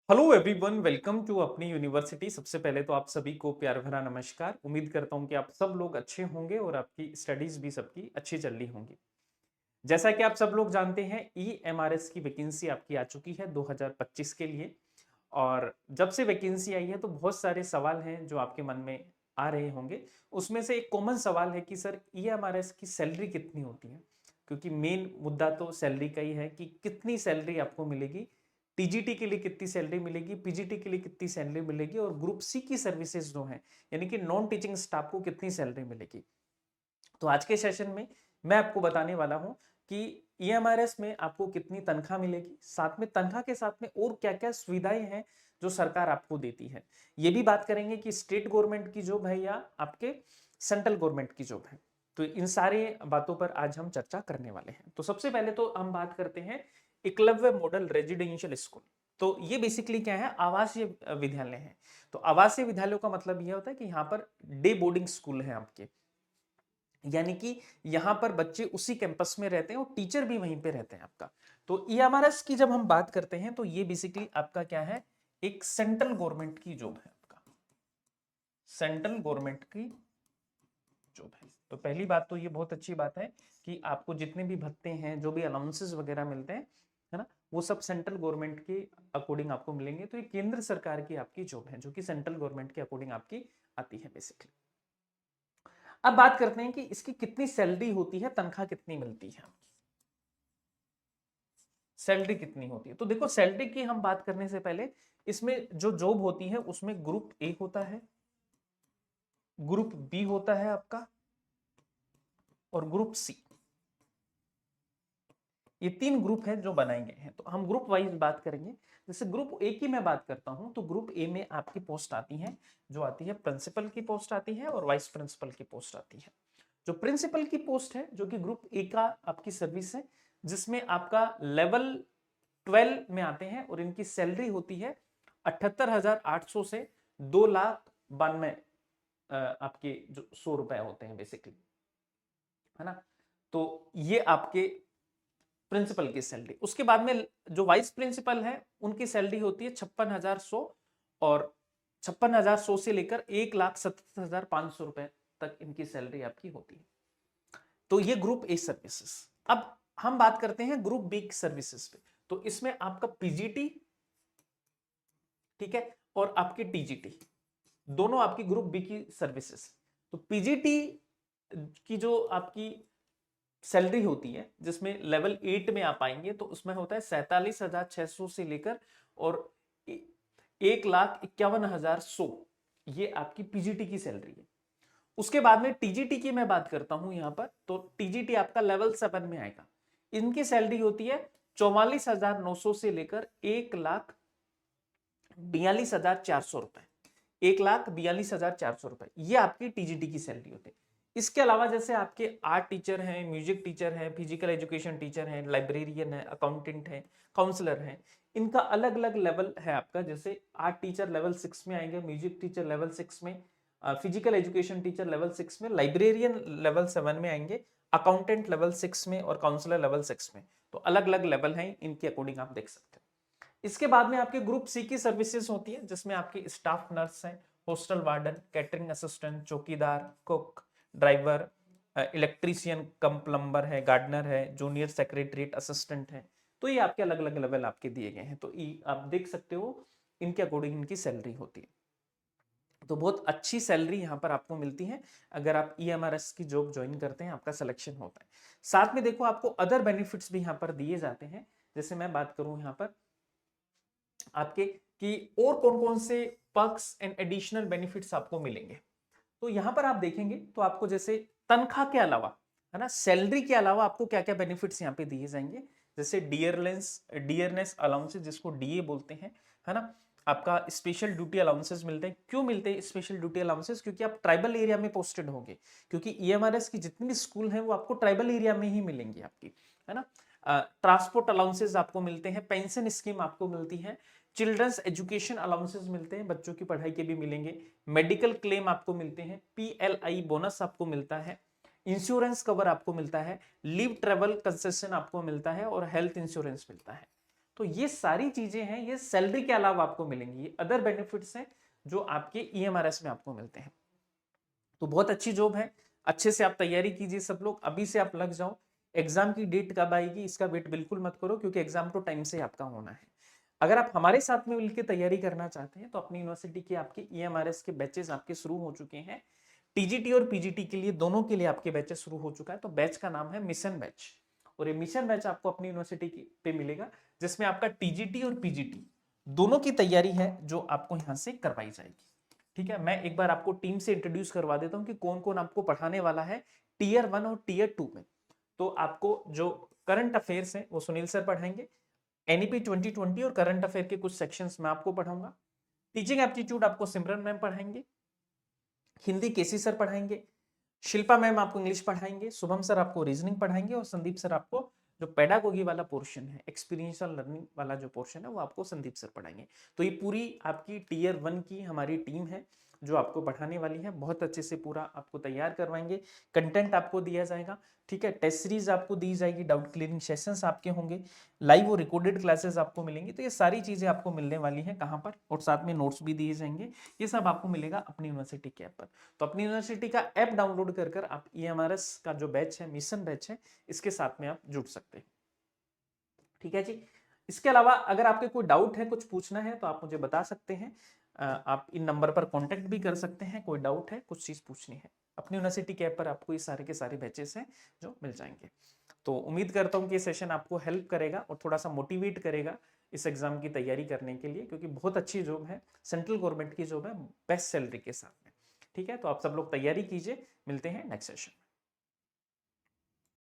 Hello everyone, welcome to अपनी university. सबसे पहले तो आप सभी को प्यार भरा नमस्कार। उम्मीद करता हूं कि आप सब लोग अच्छे होंगे और आपकी स्टडीज भी सबकी अच्छी चल रही होंगी। जैसा कि आप सब लोग जानते हैं, ईएमआरएस की वैकेंसी आपकी आ चुकी है 2025 के लिए। और जब से वैकेंसी आई है तो बहुत सारे सवाल हैं जो आपके मन में आ रहे होंगे। उसमें से एक कॉमन सवाल है कि सर ईएमआरएस की सैलरी कितनी होती है, क्योंकि मेन मुद्दा तो सैलरी का ही है कि कितनी सैलरी आपको मिलेगी। टीजीटी के लिए कितनी सैलरी मिलेगी, पीजीटी के लिए कितनी सैलरी मिलेगी, और ग्रुप सी की सर्विसेज जो है यानी कि नॉन टीचिंग स्टाफ को कितनी सैलरी मिलेगी। तो आज के सेशन में मैं आपको बताने वाला हूं कि ईएमआरएस में आपको कितनी तनख्वाह मिलेगी, साथ में तनख्वाह के साथ में और क्या क्या सुविधाएं हैं जो सरकार आपको देती है। ये भी बात करेंगे कि स्टेट गवर्नमेंट की जॉब है या आपके सेंट्रल गवर्नमेंट की जॉब है। तो इन सारे बातों पर आज हम चर्चा करने वाले हैं। तो सबसे पहले तो हम बात करते हैं एकलव्य मॉडल रेजिडेंशियल स्कूल। तो ये बेसिकली क्या है, आवासीय विद्यालय है। तो आवासीय विद्यालयों का मतलब यह होता है कि यहाँ पर डे बोर्डिंग स्कूल है आपके, यानी कि यहां पर बच्चे उसी कैंपस में रहते हैं और टीचर भी वहीं पे रहते हैं आपका। तो ईएमआरएस की जब हम बात करते हैं तो ये बेसिकली आपका क्या है, एक सेंट्रल गवर्नमेंट की जॉब है आपका, सेंट्रल गवर्नमेंट की जॉब है। तो पहली बात तो ये बहुत अच्छी बात है कि आपको जितने भी भत्ते हैं, जो भी अलाउंसेस वगैरह मिलते हैं, है ना, वो सब सेंट्रल गवर्नमेंट के अकॉर्डिंग आपको मिलेंगे। तो ये केंद्र सरकार की आपकी जॉब है जो कि सेंट्रल गवर्नमेंट के अकॉर्डिंग आपकी आती है बेसिकली। अब बात करते हैं कि इसकी कितनी सैलरी होती है, तनख्वाह कितनी मिलती है, सैलरी कितनी होती है। तो देखो, सैलरी की हम बात करने से पहले इसमें जो जॉब होती है उसमें ग्रुप ए होता है, ग्रुप बी होता है आपका, और ग्रुप सी। ये तीन ग्रुप हैं जो बनाए गए हैं। तो हम ग्रुप वाइज बात करेंगे। जैसे ग्रुप ए की मैं बात करता हूं तो ग्रुप ए में आपकी पोस्ट आती है, जो आती है प्रिंसिपल की पोस्ट आती है और वाइस प्रिंसिपल की पोस्ट आती है। जो प्रिंसिपल की पोस्ट है, जो कि ग्रुप ए का आपकी सर्विस है, जिसमें आपका लेवल 12 में आते हैं और इनकी सैलरी होती है 78,800 से 2,92,000 आपके जो 100 रुपए होते हैं बेसिकली, है ना। तो ये आपके प्रिंसिपल की सैलरी। उसके बाद में जो वाइस प्रिंसिपल है उनकी सैलरी होती है 56,100, और 56,100 से लेकर 1,77,500 रुपए तक इनकी सैलरी आपकी होती है। तो ये ग्रुप ए सर्विसेज। अब हम बात करते हैं ग्रुप बी सर्विसेज पे। तो इसमें आपका पीजीटी, ठीक है, और आपकी टीजीटी, दोनों आपकी ग्रुप बी की सर्विसेज। तो पीजीटी की जो आपकी सैलरी होती है, जिसमें लेवल 8 में आप आएंगे, तो उसमें होता है 47,600 से लेकर और 1,51,100। ये आपकी पीजीटी की सैलरी है। उसके बाद में टीजीटी की मैं बात करता हूं यहां पर। तो टीजीटी आपका लेवल 7 में आएगा। इनकी सैलरी होती है 44,900 से लेकर 1,42,400 रुपए, 1,42,400 रुपए, ये आपकी टीजीटी की सैलरी होती है। इसके अलावा जैसे आपके आर्ट टीचर हैं, म्यूजिक टीचर हैं, फिजिकल एजुकेशन टीचर हैं, लाइब्रेरियन है, अकाउंटेंट है, काउंसलर हैं, इनका अलग अलग लेवल है आपका। जैसे आर्ट टीचर लेवल 6 में आएंगे, म्यूजिक टीचर लेवल 6 में, फिजिकल एजुकेशन टीचर लेवल 6 में, लाइब्रेरियन लेवल 7 में आएंगे, अकाउंटेंट लेवल 6 में और काउंसलर लेवल 6 में। तो अलग अलग लेवल हैं, इनके अकॉर्डिंग आप देख सकते हैं। इसके बाद में आपके ग्रुप सी की सर्विसेज होती है, जिसमें आपकी स्टाफ नर्स हैं, हॉस्टल वार्डन, कैटरिंग असिस्टेंट, चौकीदार, कुक, ड्राइवर, इलेक्ट्रीशियन कम प्लम्बर है, गार्डनर है, जूनियर सेक्रेटरीट असिस्टेंट है। तो ये आपके अलग अलग लेवल आपके दिए गए हैं। तो आप देख सकते हो इनके अकॉर्डिंग इनकी सैलरी होती है। तो बहुत अच्छी सैलरी यहाँ पर आपको मिलती है अगर आप ईएमआरएस की जॉब ज्वाइन करते हैं, आपका सिलेक्शन होता है। साथ में देखो, आपको अदर बेनिफिट्स भी यहाँ पर दिए जाते हैं। जैसे मैं बात करूं यहाँ पर आपके कि और कौन कौन से पर्क्स एंड एडिशनल बेनिफिट्स आपको मिलेंगे। तो यहां पर आप देखेंगे तो आपको जैसे तनख्वाह के अलावा, है ना, सैलरी के अलावा आपको क्या क्या बेनिफिट्स यहाँ पे दिए जाएंगे। जैसे डियरनेस अलाउंसेस, जिसको डीए बोलते हैं, है ना। आपका स्पेशल ड्यूटी अलाउंसेस मिलते हैं। क्यों मिलते हैं स्पेशल ड्यूटी अलाउंसेस? क्योंकि आप ट्राइबल एरिया में पोस्टेड होंगे, क्योंकि ईएमआरएस की जितनी भी स्कूल हैं वो आपको ट्राइबल एरिया में ही मिलेंगी आपकी, है ना। ट्रांसपोर्ट अलाउंसेस आपको मिलते हैं, पेंशन स्कीम आपको मिलती है, चिल्ड्रंस एजुकेशन अलाउंसेस मिलते हैं, बच्चों की पढ़ाई के भी मिलेंगे, मेडिकल क्लेम आपको मिलते हैं, पीएलआई बोनस आपको मिलता है, इंश्योरेंस कवर आपको मिलता है, लीव ट्रेवल कंसेशन आपको मिलता है और हेल्थ इंश्योरेंस मिलता है। तो ये सारी चीजें हैं, ये सैलरी के अलावा आपको मिलेंगी, ये अदर बेनिफिट्स हैं जो आपके ईएमआरएस में आपको मिलते हैं। तो बहुत अच्छी जॉब है, अच्छे से आप तैयारी कीजिए सब लोग, अभी से आप लग जाओ। एग्जाम की डेट कब आएगी इसका वेट बिल्कुल मत करो, क्योंकि एग्जाम तो टाइम से आपका होना है। अगर आप हमारे साथ में मिलकर तैयारी करना चाहते हैं तो अपनी यूनिवर्सिटी के आपके ईएमआरएस के बैचेस आपके शुरू हो चुके हैं। टीजीटी और पीजीटी के लिए, दोनों के लिए आपके बैचेस शुरू हो चुका है। तो बैच का नाम है मिशन बैच, और ये मिशन बैच आपको अपनी यूनिवर्सिटी पे मिलेगा, जिसमें आपका टीजीटी और पीजीटी दोनों की तैयारी है जो आपको यहाँ से करवाई जाएगी। ठीक है, मैं एक बार आपको टीम से इंट्रोड्यूस करवा देता हूँ कि कौन कौन आपको पढ़ाने वाला है टीयर 1 और टीयर 2 में। तो आपको जो करंट अफेयर्स है वो सुनील सर पढ़ाएंगे, एनईपी 2020 और करंट अफेयर के कुछ सेक्शंस मैं आपको पढ़ाऊंगा। टीचिंग एप्टीट्यूड आपको सिमरन मैम पढ़ाएंगे, हिंदी केसी सर पढ़ाएंगे, शिल्पा मैम आपको इंग्लिश पढ़ाएंगे, शुभम सर आपको रीजनिंग पढ़ाएंगे, और संदीप सर आपको जो पेडागोगी वाला पोर्शन है, एक्सपीरियंशियल लर्निंग वाला जो पोर्शन है वो आपको संदीप सर पढ़ाएंगे। तो ये पूरी आपकी टीयर 1 की हमारी टीम है जो आपको पढ़ाने वाली है, बहुत अच्छे से पूरा आपको तैयार करवाएंगे। कंटेंट आपको दिया जाएगा, ठीक है, टेस्ट सीरीज आपको दी जाएगी, डाउट क्लियरिंग सेशंस आपके होंगे, लाइव और रिकॉर्डेड क्लासेस आपको मिलेंगी। तो ये सारी चीजें आपको मिलने वाली हैं कहाँ पर, और साथ में नोट्स भी दिए जाएंगे। ये सब आपको मिलेगा अपनी यूनिवर्सिटी के ऐप पर। तो अपनी यूनिवर्सिटी का ऐप डाउनलोड कर आप ईएमआरएस का जो बैच है, मिशन बैच है, इसके साथ में आप जुड़ सकते हैं। ठीक है जी। इसके अलावा अगर आपके कोई डाउट है, कुछ पूछना है, तो आप मुझे बता सकते हैं। आप इन नंबर पर कांटेक्ट भी कर सकते हैं, कोई डाउट है, कुछ चीज पूछनी है। अपनी यूनिवर्सिटी के ऐप पर आपको ये सारे के सारे बैचेस हैं जो मिल जाएंगे। तो उम्मीद करता हूँ कि ये सेशन आपको हेल्प करेगा और थोड़ा सा मोटिवेट करेगा इस एग्जाम की तैयारी करने के लिए, क्योंकि बहुत अच्छी जॉब है, सेंट्रल गवर्नमेंट की जॉब है, बेस्ट सैलरी के साथ में। ठीक है, तो आप सब लोग तैयारी कीजिए, मिलते हैं नेक्स्ट सेशन में।